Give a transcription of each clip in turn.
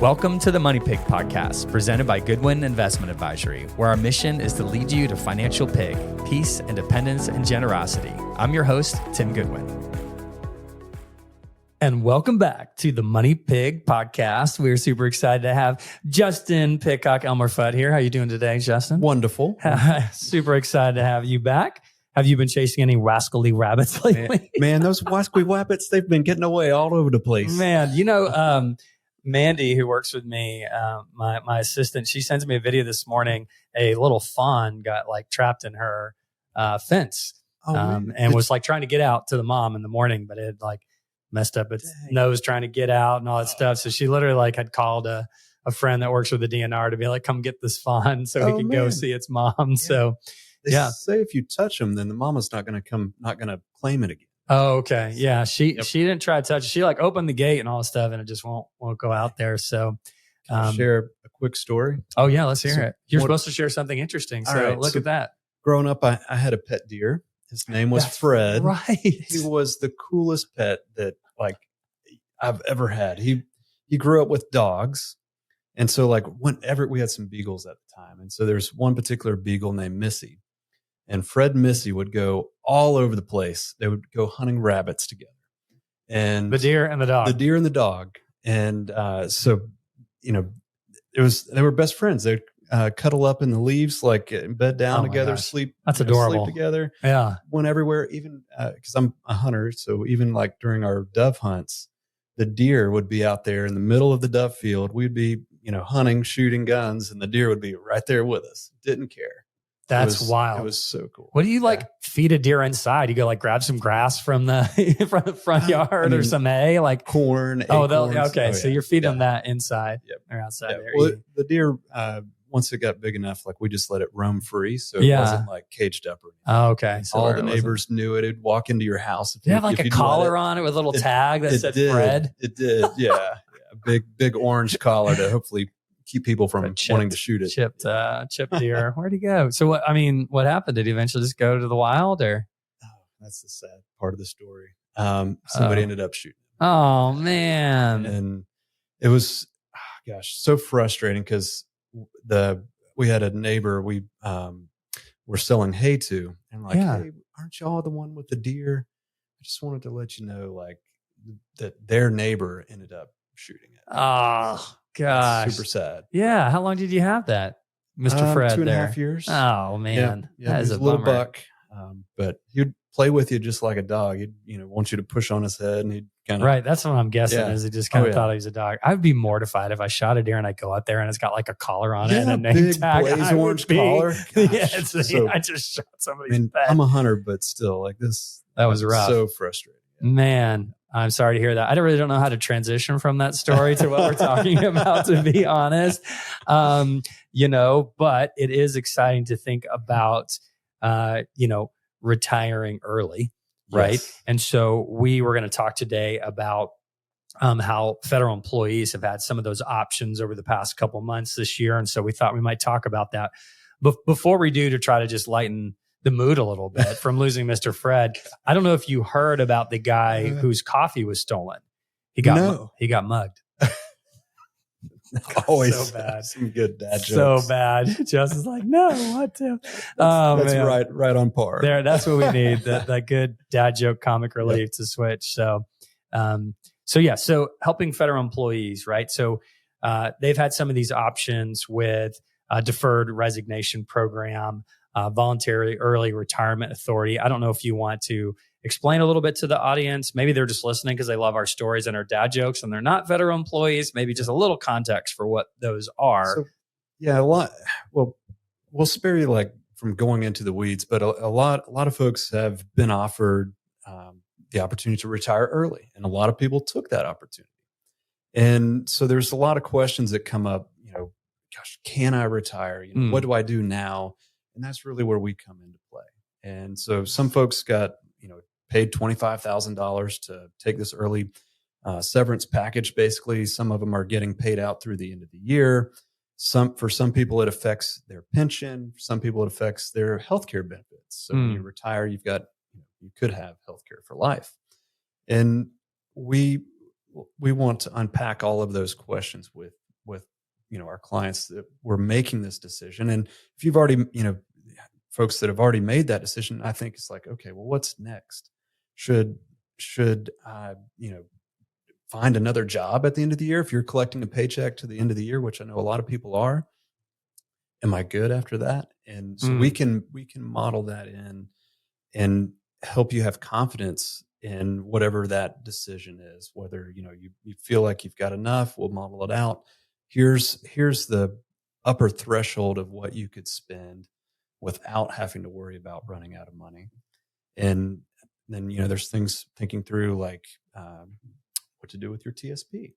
Welcome to the Money Pig Podcast, presented by Goodwin Investment Advisory, where our mission is to lead you to financial pig, peace, independence, and generosity. I'm your host, Tim Goodwin. And welcome back to the Money Pig Podcast. We're super excited to have Justin Pitcock Elmer Fudd here. How are you doing today, Justin? Wonderful. Super excited to have you back. Have you been chasing any rascally rabbits lately? Man, those wascally rabbits, they've been getting away all over the place. Man, Mandy, who works with me, my assistant, she sends me a video this morning. A little fawn got trapped in her fence and was trying to get out to the mom in the morning, but it had messed up its nose trying to get out and all that stuff. So she literally had called a friend that works with the DNR to be come get this fawn so he can go see its mom. Yeah. So they say if you touch them, then the mama's not going to claim it again. Oh, okay. Yeah. She didn't try to touch it. She opened the gate and all this stuff and it just won't go out there. So share a quick story. Oh yeah. Let's hear it. You're supposed to share something interesting. So look at that. Growing up, I had a pet deer. His name was Fred. Right. He was the coolest pet that I've ever had. He grew up with dogs. And so whenever we had some beagles at the time. And so there's one particular beagle named Missy. And Fred and Missy would go all over the place. They would go hunting rabbits together. And the deer and the dog. The deer and the dog. And they were best friends. They'd cuddle up in the leaves, bed down together, sleep. That's adorable. Sleep together. Yeah. Went everywhere, even because I'm a hunter. So even during our dove hunts, the deer would be out there in the middle of the dove field. We'd be, hunting, shooting guns, and the deer would be right there with us. Didn't care. That's wild. It was so cool. What do you feed a deer inside? You go grab some grass from the front yard or some hay, corn. Oh, okay. So you're feeding them that inside or outside there. Well, the deer, once it got big enough, we just let it roam free. So it wasn't caged up or anything. Oh, okay. So all the neighbors knew it. It'd walk into your house. Did it have a collar on it with a little tag that said Fred? It did. Yeah. A big orange collar to hopefully keep people from wanting to shoot it. Chipped deer. Where'd he go? So what happened? Did he eventually just go to the wild or? Oh, that's the sad part of the story. Somebody ended up shooting him. Oh man. And it was, so frustrating because we had a neighbor we were selling hay to and hey, aren't y'all the one with the deer? I just wanted to let you know that their neighbor ended up shooting it. Oh gosh. Super sad. Yeah. How long did you have that, Mr. Fred? 2.5 years. Oh man. Yeah. That is a little bummer. buck. But he'd play with you just like a dog. He'd, want you to push on his head and he'd kind of. Right. That's what I'm guessing is he just kind of thought he was a dog. I'd be mortified if I shot a deer and I go out there and it's got a collar on it and a name tag. Blaze orange collar. I just shot somebody's pet. I'm a hunter, but still this. That was rough. So frustrating. Man, I'm sorry to hear that. I really don't know how to transition from that story to what we're talking about, to be honest. But it is exciting to think about, retiring early, right? Yes. And so we were going to talk today about how federal employees have had some of those options over the past couple months this year. And so we thought we might talk about that. But before we do, to try to just lighten the mood a little bit from losing Mr. Fred, I don't know if you heard about the guy whose coffee was stolen. He got mugged. Always so bad. Some good dad jokes. So bad. Justin's no, what to? That's right on par. There, that's what we need. That good dad joke comic relief to switch. So helping federal employees, right? So they've had some of these options with deferred resignation program, voluntary early retirement authority. I don't know if you want to explain a little bit to the audience. Maybe they're just listening because they love our stories and our dad jokes and they're not federal employees. Maybe just a little context for what those are. So, a lot. Well, we'll spare you from going into the weeds, but a lot of folks have been offered the opportunity to retire early, and a lot of people took that opportunity. And so there's a lot of questions that come up. Can I retire? What do I do now? And that's really where we come into play. And so some folks got paid $25,000 to take this early severance package. Basically, some of them are getting paid out through the end of the year. For some people, it affects their pension. For some people, it affects their healthcare benefits. So when you retire, you could have healthcare for life. And we want to unpack all of those questions with with, our clients that we're making this decision. And if you've already, folks that have already made that decision, I think it's like, okay, well, what's next? Should I, find another job at the end of the year? If you're collecting a paycheck to the end of the year, which I know a lot of people are, am I good after that? And so we can model that in and help you have confidence in whatever that decision is, whether, you feel like you've got enough, we'll model it out. Here's the upper threshold of what you could spend without having to worry about running out of money. And then, there's things thinking through like what to do with your TSP.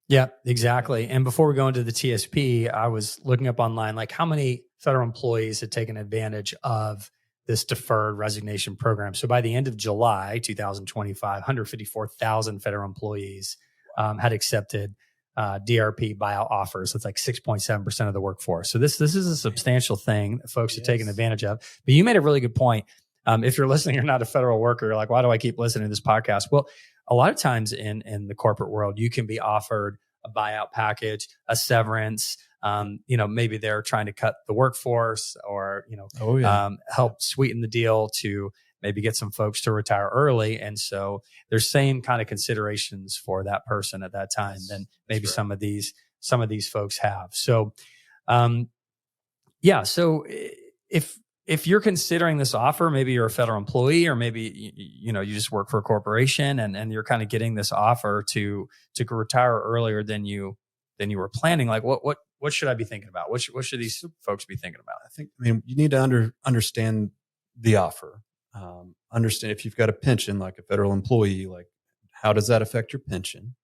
Yeah, exactly. And before we go into the TSP, I was looking up online, like how many federal employees had taken advantage of this deferred resignation program. So by the end of July 2025, 154,000 federal employees had accepted DRP buyout offers. It's like 6.7% of the workforce. So this is a substantial thing that folks are taking advantage of. But you made a really good point. If you're listening, you're not a federal worker, you're like, why do I keep listening to this podcast? Well, a lot of times in the corporate world, you can be offered a buyout package, a severance. Maybe they're trying to cut the workforce or, help sweeten the deal to maybe get some folks to retire early. And so there's same kind of considerations for that person at that time than maybe some of these folks have. So, so if you're considering this offer, maybe you're a federal employee, or maybe you just work for a corporation, and you're kind of getting this offer to retire earlier than you were planning. Like, what should I be thinking about? What should these folks be thinking about? You need to understand the offer. Understand if you've got a pension, like a federal employee, like how does that affect your pension?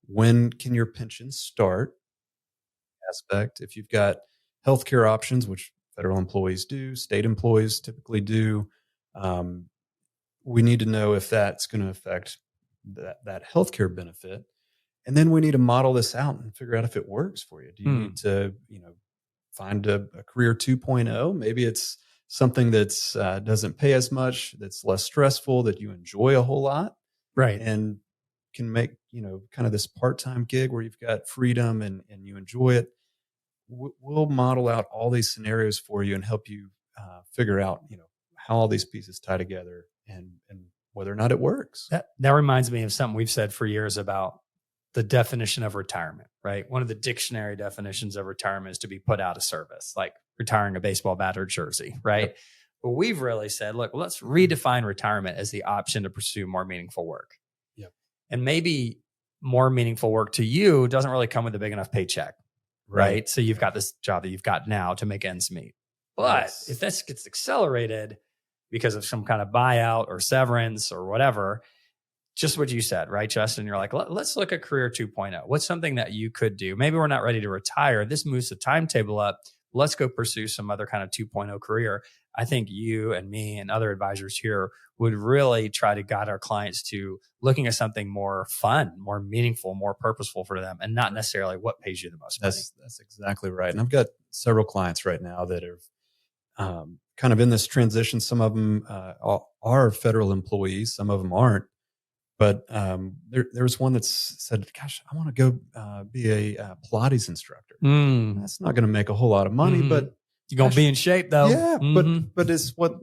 When can your pension start? Aspect. If you've got healthcare options, which federal employees do, state employees typically do, we need to know if that's going to affect that healthcare benefit. And then we need to model this out and figure out if it works for you. Do you need to, find a career 2.0? Maybe it's something that's doesn't pay as much, that's less stressful, that you enjoy a whole lot, right? And can make kind of this part-time gig where you've got freedom and you enjoy it. We'll model out all these scenarios for you and help you figure out, how all these pieces tie together and whether or not it works. That reminds me of something we've said for years about the definition of retirement, right? One of the dictionary definitions of retirement is to be put out of service, like retiring a baseball bat or jersey, right? Yep. But we've really said, look, let's redefine retirement as the option to pursue more meaningful work. Yep. And maybe more meaningful work to you doesn't really come with a big enough paycheck, right? So you've got this job that you've got now to make ends meet. But if this gets accelerated because of some kind of buyout or severance or whatever, just what you said, right, Justin? You're like, let's look at career 2.0. What's something that you could do? Maybe we're not ready to retire. This moves the timetable up. Let's go pursue some other kind of 2.0 career. I think you and me and other advisors here would really try to guide our clients to looking at something more fun, more meaningful, more purposeful for them, and not necessarily what pays you the most money. That's exactly right. And I've got several clients right now that are kind of in this transition. Some of them are federal employees. Some of them aren't. But there was one that said, gosh, I want to go be a Pilates instructor. That's not going to make a whole lot of money, but you're going to be in shape though. Yeah, but it's what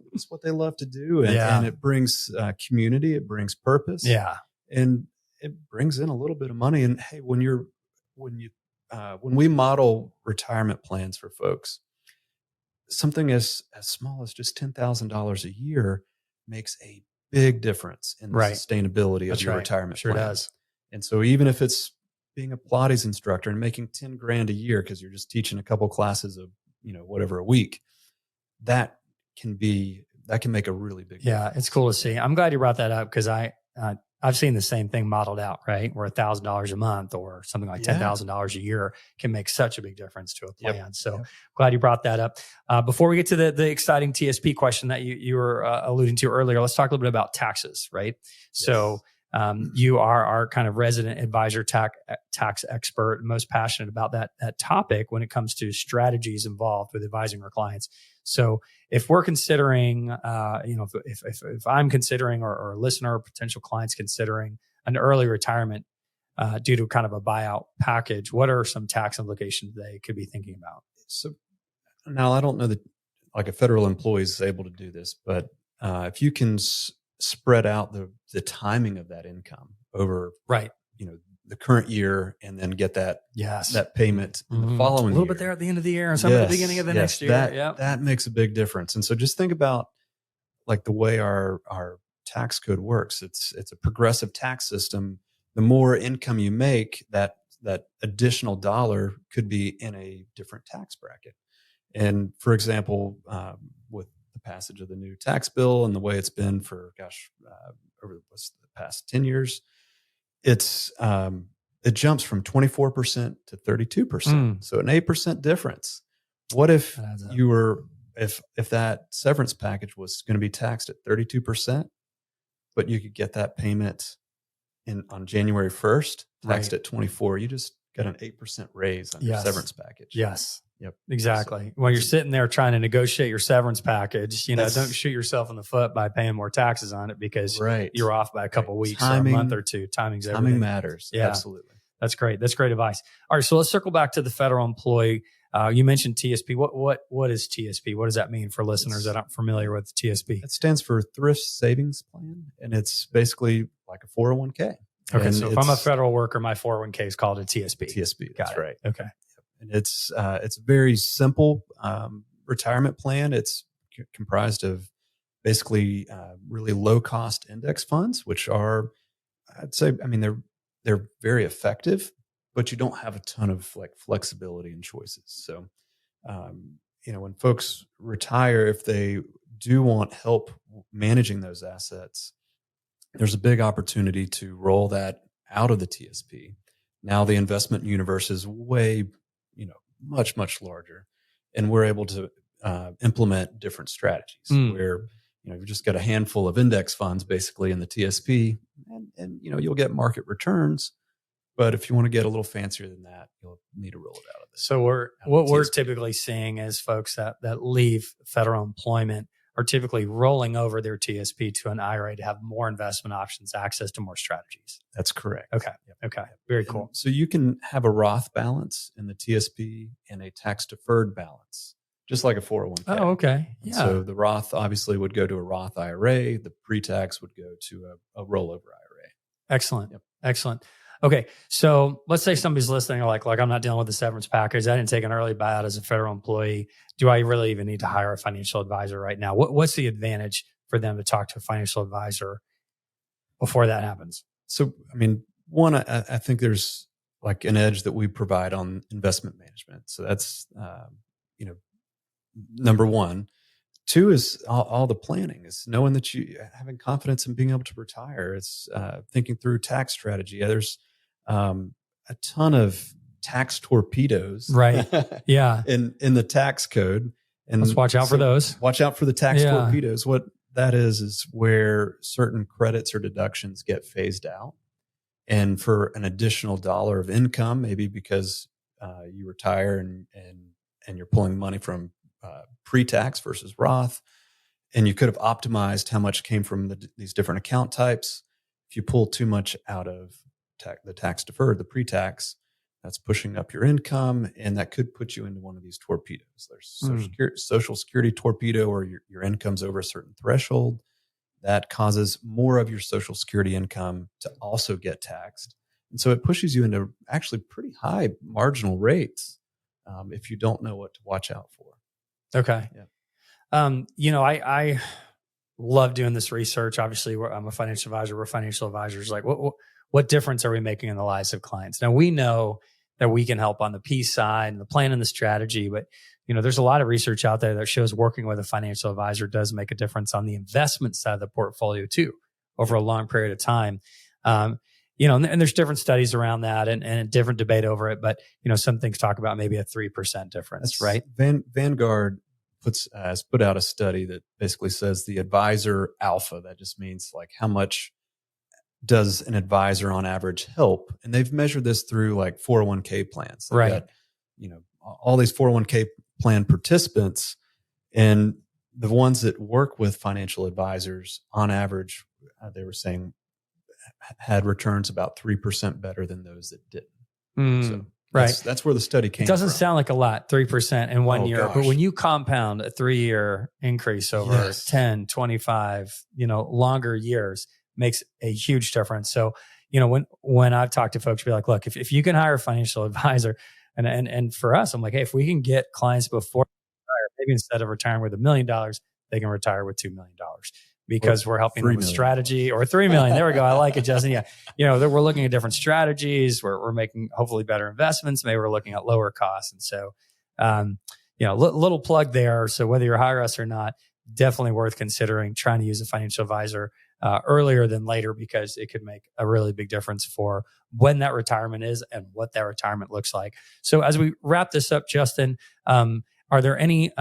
they love to do. And it brings community. It brings purpose. Yeah. And it brings in a little bit of money. And hey, when we model retirement plans for folks, something as small as just $10,000 a year makes a big difference in the sustainability of your retirement plan. Does. And so even if it's being a Pilates instructor and making $10,000 a year because you're just teaching a couple classes of, whatever a week, that can make a really big difference. It's cool to see. I'm glad you brought that up because I've seen the same thing modeled out, right? Where $1,000 a month or something like $10,000 a year can make such a big difference to a plan. Yep. So glad you brought that up. Before we get to the exciting TSP question that you were alluding to earlier, let's talk a little bit about taxes, right? Yes. So you are our kind of resident advisor, tax expert, most passionate about that topic when it comes to strategies involved with advising our clients. So if we're considering, if I'm considering or a listener or potential clients considering an early retirement, due to kind of a buyout package, what are some tax implications they could be thinking about? So now I don't know that like a federal employee is able to do this, but if you can spread out the timing of that income over, right, the current year, and then get that payment in the following year. A little bit there at the end of the year and some at the beginning of the next year. That makes a big difference. And so just think about like the way our tax code works. It's a progressive tax system. The more income you make, that additional dollar could be in a different tax bracket. And for example, with the passage of the new tax bill and the way it's been for, over the past 10 years, it jumps from 24% to 32%. So an 8% difference. What if if that severance package was going to be taxed at 32%, but you could get that payment on January 1st, taxed at 24%, you just got an 8% raise on your severance package. Yes. Yep. Exactly. When you're sitting there trying to negotiate your severance package, don't shoot yourself in the foot by paying more taxes on it because you're off by a couple of weeks or a month or two. Timing matters. Yeah. Absolutely. That's great. That's great advice. All right. So let's circle back to the federal employee. You mentioned TSP. What is TSP? What does that mean for listeners that aren't familiar with TSP? It stands for Thrift Savings Plan, and it's basically like a 401k. Okay. So if I'm a federal worker, my 401k is called a TSP. TSP. That's right. Okay. And it's a very simple retirement plan. It's comprised of basically really low cost index funds, which are, I'd say, they're very effective, but you don't have a ton of like flexibility and choices. So, when folks retire, if they do want help managing those assets, there's a big opportunity to roll that out of the TSP. Now the investment universe is way, much, much larger. And we're able to implement different strategies where, you've just got a handful of index funds basically in the TSP and you'll get market returns. But if you want to get a little fancier than that, you'll need to roll it out of this. So we're typically seeing is folks that leave federal employment are typically rolling over their TSP to an IRA to have more investment options, access to more strategies. That's correct. Okay. Yep. Okay. Very cool. And so you can have a Roth balance in the TSP and a tax deferred balance, just like a 401k. Oh, okay. Yeah. So the Roth obviously would go to a Roth IRA. The pre-tax would go to a rollover IRA. Excellent. Yep. Excellent. Okay. So let's say somebody's listening, like I'm not dealing with the severance package. I didn't take an early buyout as a federal employee. Do I really even need to hire a financial advisor right now? What's the advantage for them to talk to a financial advisor before that happens? So, one, I think there's like an edge that we provide on investment management. So that's, number one. Two is all the planning, is knowing that you having confidence in being able to retire. It's thinking through tax strategy. There's a ton of tax torpedoes, right? Yeah, in the tax code, and let's watch out for those. Watch out for the tax torpedoes. What that is where certain credits or deductions get phased out, and for an additional dollar of income, maybe because you retire and you're pulling money from pre-tax versus Roth, and you could have optimized how much came from these different account types. If you pull too much out of the tax deferred, the pre-tax, that's pushing up your income, and that could put you into one of these torpedoes. There's Social Security torpedo, or your income's over a certain threshold. That causes more of your Social Security income to also get taxed. And so it pushes you into actually pretty high marginal rates if you don't know what to watch out for. Okay. Yeah. I love doing this research. Obviously, I'm a financial advisor. We're financial advisors. Like, what difference are we making in the lives of clients? Now, we know that we can help on the P side and the plan and the strategy, but there's a lot of research out there that shows working with a financial advisor does make a difference on the investment side of the portfolio too, over a long period of time. And there's different studies around that and a different debate over it. But, some things talk about maybe a 3% difference, right? Vanguard has put out a study that basically says the advisor alpha, that just means like how much does an advisor on average help? And they've measured this through like 401k plans. They've got, all these 401k plan participants, and the ones that work with financial advisors on average, they were saying had returns about 3% better than those that didn't. So right. That's where the study came from. It doesn't from. sound like a lot, 3% in 1 year, gosh. but when you compound a 3-year increase over 10, 25, longer years, makes a huge difference. So, when I've talked to folks, be like, look, if you can hire a financial advisor, and for us, I'm like, hey, if we can get clients before they retire, maybe instead of retiring with $1 million, they can retire with $2 million. Because we're helping them with strategy, or 3 million. There we go. I like it, Justin. Yeah. We're looking at different strategies. We're making hopefully better investments. Maybe we're looking at lower costs. And so, little plug there. So whether you hire us or not, definitely worth considering trying to use a financial advisor earlier than later, because it could make a really big difference for when that retirement is and what that retirement looks like. So as we wrap this up, Justin, are there any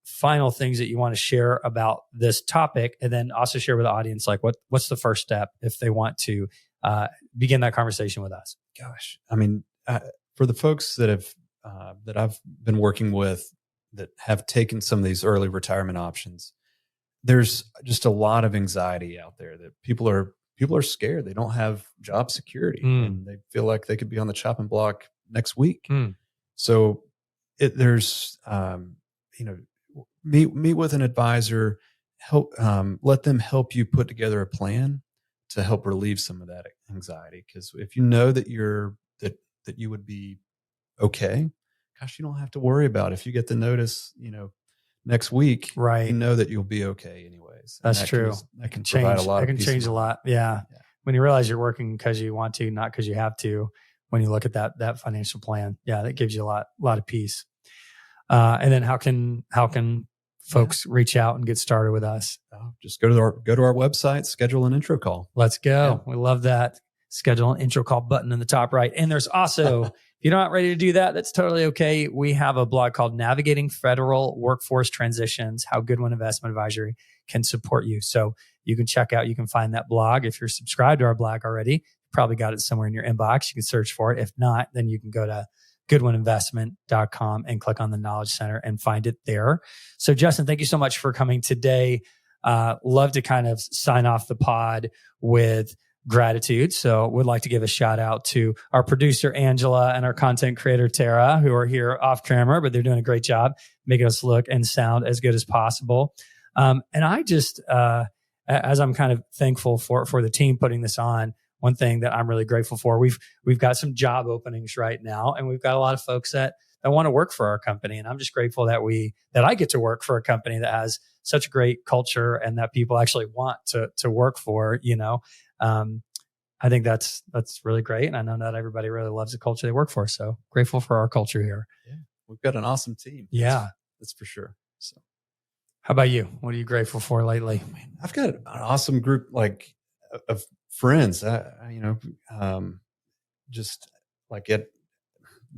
final things that you want to share about this topic, and then also share with the audience, like what's the first step if they want to begin that conversation with us? Gosh, I mean, for the folks that I've been working with that have taken some of these early retirement options, there's just a lot of anxiety out there that people are scared. They don't have job security and they feel like they could be on the chopping block next week. So there's meet with an advisor, let them help you put together a plan to help relieve some of that anxiety. Because if you know that that you would be okay, gosh, you don't have to worry about it. If you get the notice, next week, right? You know that you'll be okay anyways. That's true. That can change a lot. That can change a lot. Yeah. When you realize you're working because you want to, not because you have to. When you look at that financial plan, that gives you a lot of peace. And then how can folks reach out and get started with us? Just go to our website, schedule an intro call. Let's go. We love that. Schedule an intro call button in the top right. And there's also, if you're not ready to do that, that's totally okay. We have a blog called Navigating Federal Workforce Transitions, How Goodwin Investment Advisory Can Support You. So you can you can find that blog. If you're subscribed to our blog already, you probably got it somewhere in your inbox. You can search for it. If not, then you can go to goodwininvestment.com and click on the Knowledge Center and find it there. So Justin, thank you so much for coming today. Love to kind of sign off the pod with gratitude. So would like to give a shout out to our producer, Angela, and our content creator, Tara, who are here off camera, but they're doing a great job making us look and sound as good as possible. And I just, as I'm kind of thankful for the team putting this on, one thing that I'm really grateful for, we've got some job openings right now, and we've got a lot of folks that want to work for our company. And I'm just grateful that I get to work for a company that has such a great culture and that people actually want to work for, I think that's really great. And I know not everybody really loves the culture they work for. So grateful for our culture here. Yeah. We've got an awesome team. Yeah. That's for sure. So how about you? What are you grateful for lately? I've got an awesome group of friends. Just like the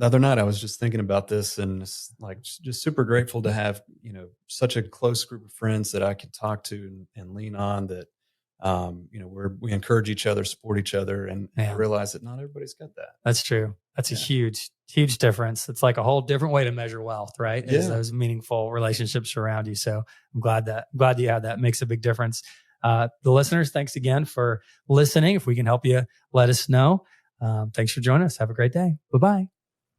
other night, I was just thinking about this, and it's like just super grateful to have such a close group of friends that I can talk to and lean on. That we encourage each other, support each other, and I realize that not everybody's got that. That's true. That's a huge difference. It's like a whole different way to measure wealth, right? Is those meaningful relationships around you. So I'm glad you have that. It makes a big difference. The listeners, thanks again for listening. If we can help you, let us know. Thanks for joining us. Have a great day. Bye-bye.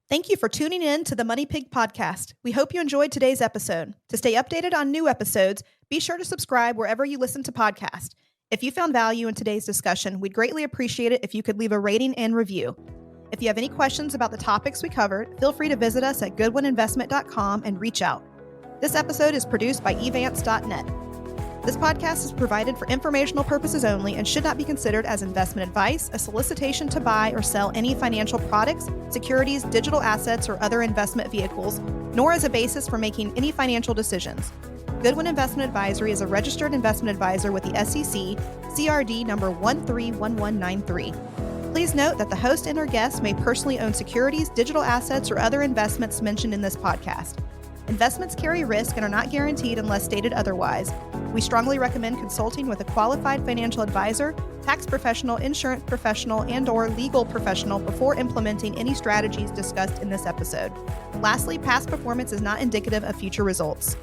Thank you for tuning in to the Money Pig Podcast. We hope you enjoyed today's episode. To stay updated on new episodes, be sure to subscribe wherever you listen to podcasts. If you found value in today's discussion, we'd greatly appreciate it if you could leave a rating and review. If you have any questions about the topics we covered, feel free to visit us at goodwininvestment.com and reach out. This episode is produced by evance.net. This podcast is provided for informational purposes only and should not be considered as investment advice, a solicitation to buy or sell any financial products, securities, digital assets, or other investment vehicles, nor as a basis for making any financial decisions. Goodwin Investment Advisory is a registered investment advisor with the SEC, CRD number 131193. Please note that the host and or guests may personally own securities, digital assets, or other investments mentioned in this podcast. Investments carry risk and are not guaranteed unless stated otherwise. We strongly recommend consulting with a qualified financial advisor, tax professional, insurance professional, and or legal professional before implementing any strategies discussed in this episode. Lastly, past performance is not indicative of future results.